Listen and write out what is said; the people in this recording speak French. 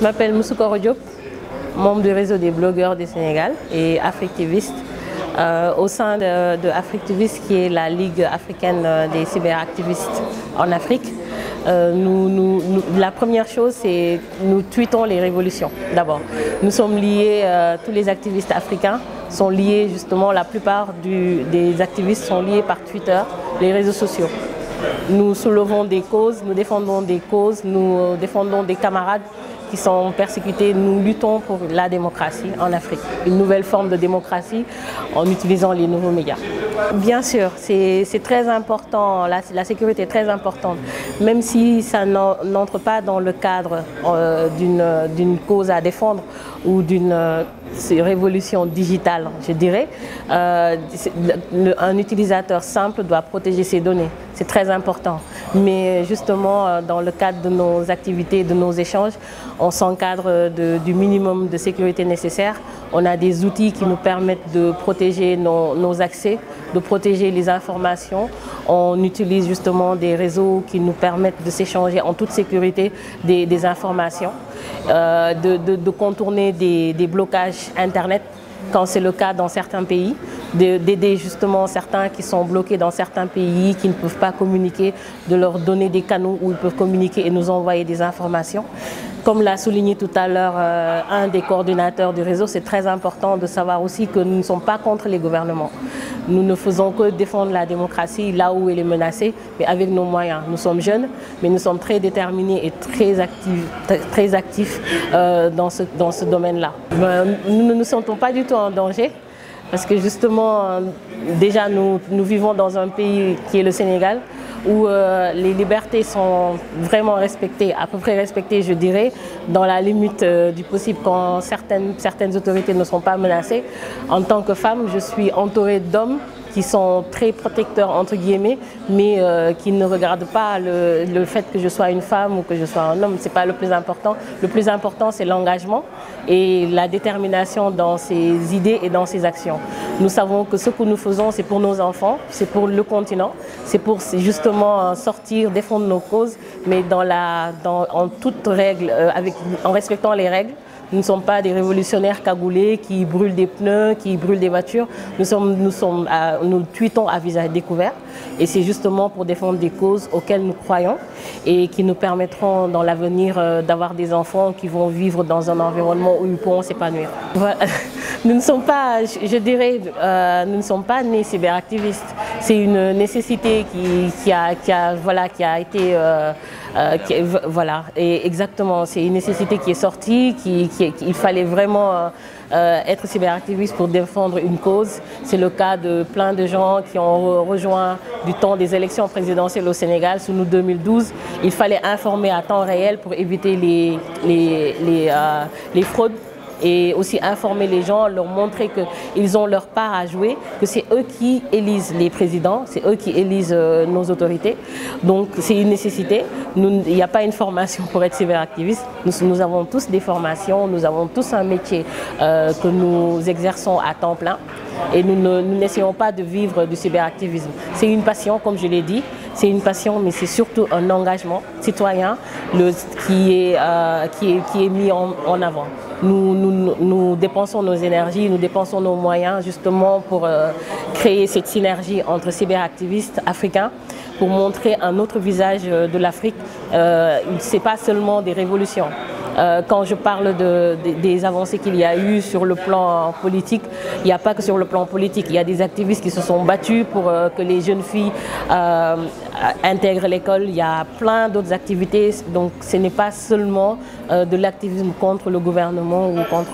Je m'appelle Moussoukoro Diop, membre du réseau des blogueurs du Sénégal et Africtiviste. Au sein de Africtiviste, qui est la Ligue africaine des cyberactivistes en Afrique, la première chose, c'est que nous tweetons les révolutions d'abord. Nous sommes liés, tous les activistes africains sont liés justement, la plupart des activistes sont liés par Twitter, les réseaux sociaux. Nous soulevons des causes, nous défendons des causes, nous défendons des camarades qui sont persécutés. Nous luttons pour la démocratie en Afrique, une nouvelle forme de démocratie en utilisant les nouveaux médias. Bien sûr, c'est très important, la sécurité est très importante, même si ça n'entre pas dans le cadre d'une cause à défendre ou d'une révolution digitale, je dirais. Un utilisateur simple doit protéger ses données, c'est très important. Mais justement, dans le cadre de nos activités, de nos échanges, on s'encadre du minimum de sécurité nécessaire. On a des outils qui nous permettent de protéger nos accès, de protéger les informations. On utilise justement des réseaux qui nous permettent de s'échanger en toute sécurité des informations, de contourner des blocages Internet quand c'est le cas dans certains pays, d'aider justement certains qui sont bloqués dans certains pays, qui ne peuvent pas communiquer, de leur donner des canaux où ils peuvent communiquer et nous envoyer des informations. Comme l'a souligné tout à l'heure un des coordinateurs du réseau, c'est très important de savoir aussi que nous ne sommes pas contre les gouvernements. Nous ne faisons que défendre la démocratie là où elle est menacée, mais avec nos moyens. Nous sommes jeunes, mais nous sommes très déterminés et très actifs dans ce domaine-là. Nous ne nous sentons pas du tout en danger, parce que justement, déjà nous vivons dans un pays qui est le Sénégal, où les libertés sont vraiment respectées, à peu près respectées, je dirais, dans la limite du possible quand certaines autorités ne sont pas menacées. En tant que femme, je suis entourée d'hommes qui sont très protecteurs, entre guillemets, mais qui ne regardent pas le fait que je sois une femme ou que je sois un homme. Ce n'est pas le plus important. Le plus important, c'est l'engagement et la détermination dans ses idées et dans ses actions. Nous savons que ce que nous faisons, c'est pour nos enfants, c'est pour le continent, c'est pour justement sortir, défendre nos causes, mais en toute règle, en respectant les règles. Nous ne sommes pas des révolutionnaires cagoulés qui brûlent des pneus, qui brûlent des voitures. Nous tweetons à visage découvert et c'est justement pour défendre des causes auxquelles nous croyons et qui nous permettront dans l'avenir d'avoir des enfants qui vont vivre dans un environnement où ils pourront s'épanouir. Voilà. Nous ne sommes pas, je dirais, nous ne sommes pas nés cyberactivistes. C'est une nécessité qui a été, voilà, et exactement, c'est une nécessité qui est sortie, il fallait vraiment être cyberactiviste pour défendre une cause. C'est le cas de plein de gens qui ont rejoint du temps des élections présidentielles au Sénégal, sous nous 2012. Il fallait informer à temps réel pour éviter les fraudes. Et aussi informer les gens, leur montrer qu'ils ont leur part à jouer, que c'est eux qui élisent les présidents, c'est eux qui élisent nos autorités. Donc c'est une nécessité. Il n'y a pas une formation pour être cyberactiviste. Nous avons tous des formations, nous avons tous un métier que nous exerçons à temps plein. Et nous n'essayons pas de vivre du cyberactivisme. C'est une passion, comme je l'ai dit, c'est une passion, mais c'est surtout un engagement citoyen qui est mis en avant. Nous dépensons nos énergies, nous dépensons nos moyens justement pour créer cette synergie entre cyberactivistes africains, pour montrer un autre visage de l'Afrique. Ce n'est pas seulement des révolutions. Quand je parle des avancées qu'il y a eu sur le plan politique, il n'y a pas que sur le plan politique. Il y a des activistes qui se sont battus pour que les jeunes filles intègrent l'école. Il y a plein d'autres activités. Donc ce n'est pas seulement de l'activisme contre le gouvernement ou contre...